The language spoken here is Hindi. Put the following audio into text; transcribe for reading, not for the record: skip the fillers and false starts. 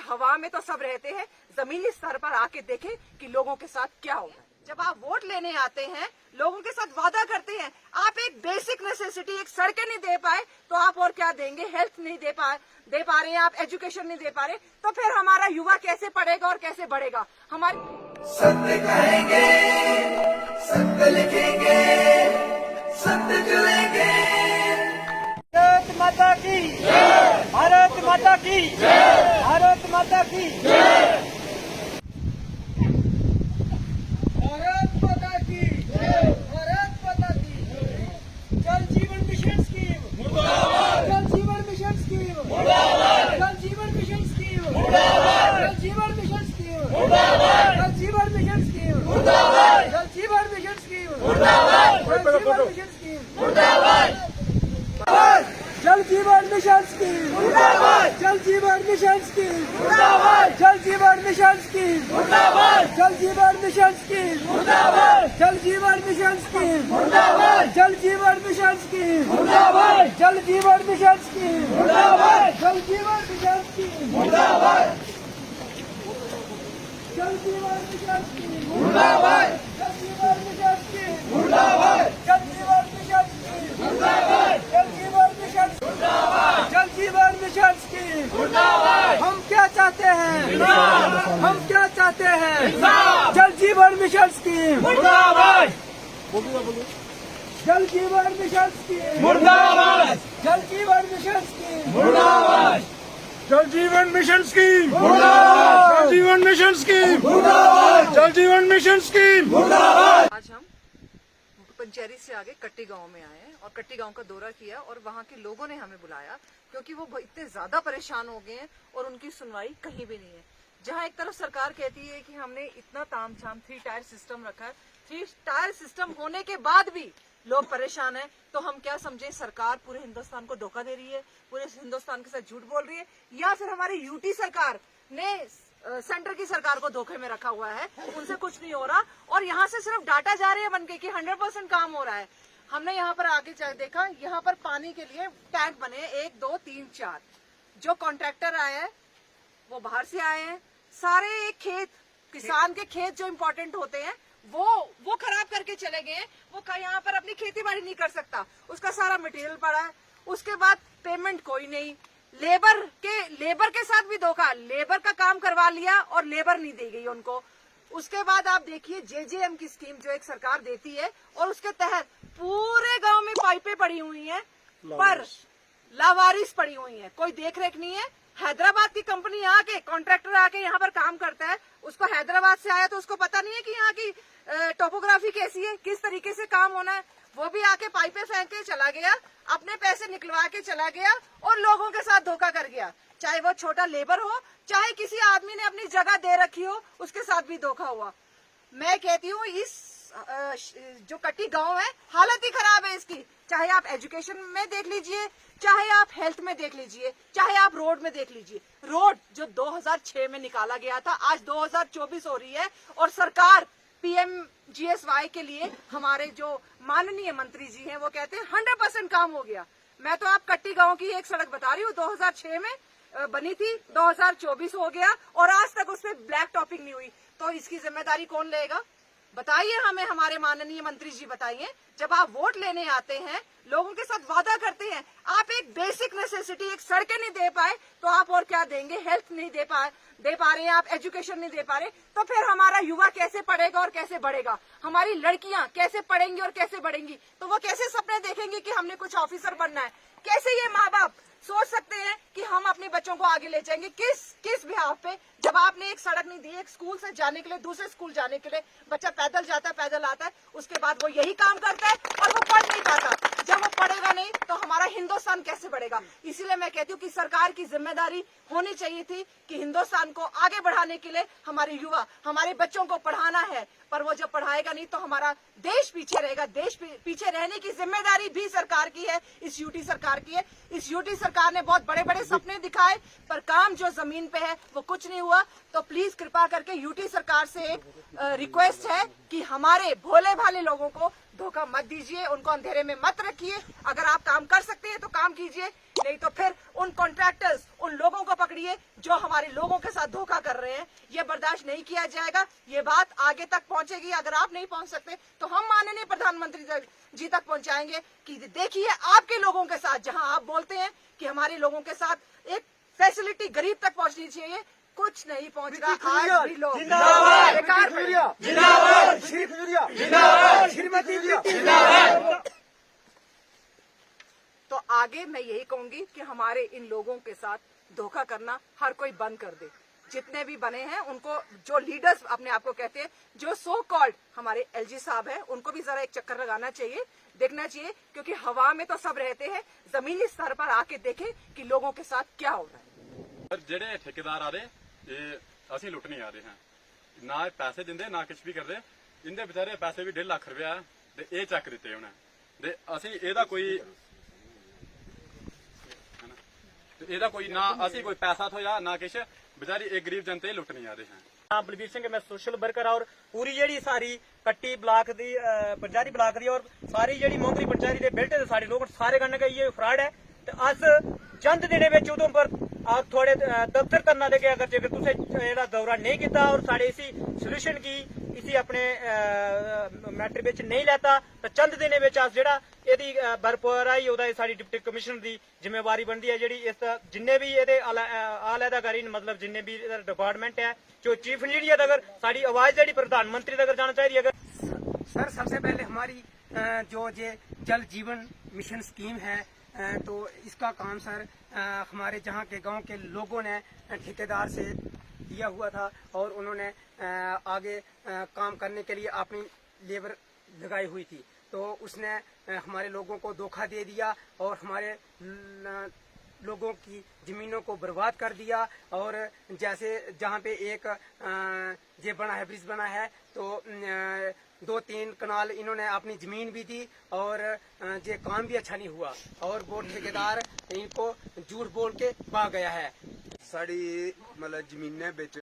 हवा में तो सब रहते हैं, जमीनी स्तर पर आके देखें कि लोगों के साथ क्या होगा। जब आप वोट लेने आते हैं, लोगों के साथ वादा करते हैं, आप एक बेसिक नेसेसिटी, एक सड़कें नहीं दे पाए तो आप और क्या देंगे? हेल्थ नहीं दे पा रहे हैं आप, एजुकेशन नहीं दे पा रहे, तो फिर हमारा युवा कैसे पढ़ेगा और कैसे बढ़ेगा? हमारे सत्य कहेंगे, सत्य लिखेंगे, सत्य चलेंगे। भारत माता की जय, भारत माता की जय, भारत माता की जय, भारत माता की जय, भारत माता की जय। जल जीवन मिशन स्कीम मुर्दाबाद, जल जीवन मिशन स्कीम मुर्दाबाद, जल जीवन मिशन स्कीम मुर्दाबाद, जल जीवन मिशन स्कीम मुर्दाबाद, जल जीवन मिशन स्कीम मुर्दाबाद, जल जीवन मिशन स्कीम मुर्दाबाद, जल जीवन मिशन स्कीम मुर्दाबाद, जल जीवन मिशन स्कीम मुर्दाबाद, जल जीवन मिशन स्कीम मुर्दाबाद, जल जीवन मिशन स्कीम मुर्दाबाद, जल जीवन मिशन स्कीम मुर्दाबाद, जल जीवन मिशन स्कीम मुर्दाबाद, जल जीवन मिशन स्कीम मुर्दाबाद, जल जीवन मिशन स्कीम मुर्दाबाद, जल जीवन मिशन स्कीम मुर्दाबाद, जल जीवन मिशन स्कीम मुर्दाबाद, जल जीवन मिशन स्कीम मुर्दाबाद, जल जीवन मिशन स्कीम मुर्दाबाद, जल जीवन मिशन मुर्दाबाद, जल जीवन मिशन स्कीम मुर्दाबाद। हम क्या चाहते हैं? हम क्या चाहते हैं? जल जीवन मिशन स्कीम मुर्दाबाद, जल जीवन मिशन स्कीम मुर्दाबाद, जल जीवन मिशन स्कीम मुर्दाबाद, जल जीवन मिशन स्कीम मुर्दाबाद, जल जीवन मिशन स्कीम मुर्दाबाद, जल जीवन मिशन स्कीम मुर्दाबाद। आज हम पंचेरी से आगे कट्टी गांव में आए हैं और कट्टी गांव का दौरा किया और वहां के लोगों ने हमें बुलाया क्योंकि वो इतने ज्यादा परेशान हो गए हैं और उनकी सुनवाई कहीं भी नहीं है। जहां एक तरफ सरकार कहती है कि हमने इतना तामझाम 3 टायर सिस्टम रखा है, 3 टायर सिस्टम होने के बाद भी लोग परेशान हैं, तो हम क्या समझे? सरकार पूरे हिंदुस्तान को धोखा दे रही है, पूरे हिंदुस्तान के साथ झूठ बोल रही है, या फिर हमारी यूटी सरकार ने सेंटर की सरकार को धोखे में रखा हुआ है, उनसे कुछ नहीं हो रहा और यहाँ से सिर्फ डाटा जा रही है बनके कि 100% काम हो रहा है। हमने यहाँ पर आके देखा, यहाँ पर पानी के लिए टैंक बने 1 2 3 4। जो कॉन्ट्रैक्टर आए हैं वो बाहर से आए हैं, सारे एक खेत, किसान के खेत जो इम्पोर्टेंट होते हैं वो खराब करके चले गए हैं। वो यहाँ पर अपनी खेती बाड़ी नहीं कर सकता, उसका सारा मटेरियल पड़ा है। उसके बाद पेमेंट कोई नहीं, लेबर के साथ भी धोखा, लेबर का काम करवा लिया और लेबर नहीं दी गई उनको। उसके बाद आप देखिए जेजेएम की स्कीम जो एक सरकार देती है और उसके तहत पूरे गांव में पाइपें पड़ी हुई हैं पर लावारिस पड़ी हुई हैं, कोई देख रेख नहीं है। हैदराबाद की कंपनी आके, कॉन्ट्रैक्टर आके यहाँ पर काम करता है, उसको हैदराबाद से आया तो उसको पता नहीं है कि यहाँ की टोपोग्राफी कैसी है, किस तरीके से काम होना है। वो भी आके पाइपें फेंक के चला गया, अपने पैसे निकलवा के चला गया और लोगों के साथ धोखा कर गया। चाहे वो छोटा लेबर हो, चाहे किसी आदमी ने अपनी जगह दे रखी हो, उसके साथ भी धोखा हुआ। मैं कहती हूँ इस जो कट्टी गांव है, हालत ही खराब है इसकी। चाहे आप एजुकेशन में देख लीजिए, चाहे आप हेल्थ में देख लीजिए, चाहे आप रोड में देख लीजिए। रोड जो 2006 में निकाला गया था, आज 2024 हो रही है और सरकार PMGSY के लिए हमारे जो माननीय मंत्री जी हैं वो कहते हैं 100% काम हो गया। मैं तो आप कट्टी गांव की एक सड़क बता रही हूँ, 2006 में बनी थी, 2024 हो गया और आज तक उस पर ब्लैक टॉपिंग नहीं हुई। तो इसकी जिम्मेदारी कौन लेगा? बताइए हमें, हमारे माननीय मंत्री जी बताइए। जब आप वोट लेने आते हैं, लोगों के साथ वादा करते हैं, आप एक बेसिक नेसेसिटी, एक सड़कें नहीं दे पाए तो आप और क्या देंगे? हेल्थ नहीं दे पा रहे हैं आप, एजुकेशन नहीं दे पा रहे, तो फिर हमारा युवा कैसे पढ़ेगा और कैसे बढ़ेगा? हमारी लड़कियां कैसे पढ़ेंगी और कैसे बढ़ेंगी? तो वो कैसे सपने देखेंगे कि हमने कुछ ऑफिसर बनना है? कैसे ये माँ बाप सोच सकते हैं कि हम अपने बच्चों को आगे ले जाएंगे? किस बिहाफ पे? जब आपने एक सड़क नहीं दी, एक स्कूल से जाने के लिए दूसरे स्कूल जाने के लिए बच्चा पैदल जाता है, पैदल आता है, उसके बाद वो यही काम करता है और वो पढ़ नहीं पाता। जब वो पढ़ेगा नहीं तो हमारा हिंदुस्तान कैसे बढ़ेगा? इसीलिए मैं कहती हूँ कि सरकार की जिम्मेदारी होनी चाहिए थी कि हिंदुस्तान को आगे बढ़ाने के लिए हमारे युवा, हमारे बच्चों को पढ़ाना है, पर वो जब पढ़ाएगा नहीं तो हमारा देश पीछे रहेगा। देश पीछे रहने की जिम्मेदारी भी सरकार की है, इस यूटी सरकार की है। इस यूटी सरकार ने बहुत बड़े बड़े सपने दिखाए पर काम जो जमीन पे है वो कुछ नहीं हुआ। तो प्लीज कृपा करके यूटी सरकार से एक रिक्वेस्ट है कि हमारे भोले भाले लोगों को धोखा मत दीजिए, उनको अंधेरे में मत रखिए। अगर आप काम कर सकते हैं तो काम कीजिए, नहीं तो फिर उन कॉन्ट्रैक्टर्स, उन लोगों को पकड़िए जो हमारे लोगों के साथ धोखा कर रहे हैं। ये बर्दाश्त नहीं किया जाएगा। ये बात आगे तक पहुंचेगी। अगर आप नहीं पहुंच सकते तो हम माननीय प्रधानमंत्री जी तक पहुंचाएंगे कि देखिए आपके लोगों के साथ, जहां आप बोलते हैं कि हमारे लोगों के साथ एक फैसिलिटी गरीब तक पहुंचनी चाहिए, कुछ नहीं पहुंच रहा। आज भी लोग बेकार तो आगे मैं यही कहूंगी कि हमारे इन लोगों के साथ धोखा करना हर कोई बंद कर दे। जितने भी बने हैं उनको, जो लीडर्स अपने आप को कहते हैं, जो सो कॉल्ड हमारे एलजी साहब हैं, उनको भी जरा एक चक्कर लगाना चाहिए, देखना चाहिए, क्योंकि हवा में तो सब रहते हैं, जमीनी स्तर पर आके देखें कि लोगों के साथ क्या हो रहा है। ਜਿਹੜੇ ਠੇਕੇਦਾਰ ਆ ਰਹੇ ਇਹ ਅਸੀਂ ਲੁੱਟ ਨਹੀਂ ਆ ਰਹੇ ਹਾਂ, ਨਾ ਇਹ ਪੈਸੇ ਦਿੰਦੇ ਨਾ ਕੁਝ ਵੀ ਕਰਦੇ। ਇਹਦੇ ਵਿਚਾਰੇ ਪੈਸੇ ਵੀ 1.5 ਲੱਖ ਰੁਪਇਆ ਤੇ ਇਹ ਚੱਕ ਦਿੱਤੇ ਉਹਨੇ ਤੇ ਅਸੀਂ ਇਹਦਾ ਕੋਈ ਨਾ ਅਸੀਂ ਕੋਈ ਪੈਸਾ ਥੋਇਆ ਨਾ ਕੁਛ, ਵਿਚਾਰੀ ਇਹ ਗਰੀਬ ਜਨਤਾ ਲੁੱਟ ਨਹੀਂ ਆ ਰਹੇ ਹਾਂ। हाँ बलबीर सिंह, मैं सोशल वर्कर और पूरी जेड़ी सारी कट्टी ब्लाक दी पंचायती ब्लाक दी और सारी जेड़ी मोंगरी पंचायती दे बेल्टे दे सारे लोग सारे कन्नै गै ये फ्रॉड है। ते अस चंद दिनें विच उधम पर आप थोड़े दफ्तर करना दे के अगर जेकर तुसें जेड़ा दौरा नहीं किया और साढ़े इसी सोल्यूशन की इसी अपने मैटर विच नहीं लैता तो चंद दिनें विच अस जेड़ा एदी बरपराई ओदा साडी डिप्टी कमिश्नर दी जिम्मेवारी बनदी है, जेड़ी इस जिन्ने भी एदे आलादाकारी मतलब जिन्ने भी डिपार्टमेंट है, जो चीफ इंजीनियर अगर साड़ी आवाज जेड़ी प्रधानमंत्री तक जाना चाहिए। अगर सर सबसे पहले हमारी जो ये जल जीवन मिशन स्कीम है, तो इसका काम सर हमारे जहाँ के गांव के लोगों ने ठेकेदार से लिया हुआ था और उन्होंने आगे काम करने के लिए अपनी लेबर लगाई हुई थी, तो उसने हमारे लोगों को धोखा दे दिया और हमारे लोगों की जमीनों को बर्बाद कर दिया। और जैसे जहाँ पे एक ये बना है, ब्रिज बना है, तो 2-3 कनाल इन्होंने अपनी जमीन भी दी और ये काम भी अच्छा नहीं हुआ और वो ठेकेदार इनको झूठ बोल के भाग गया है। साड़ी मतलब जमीनें बेच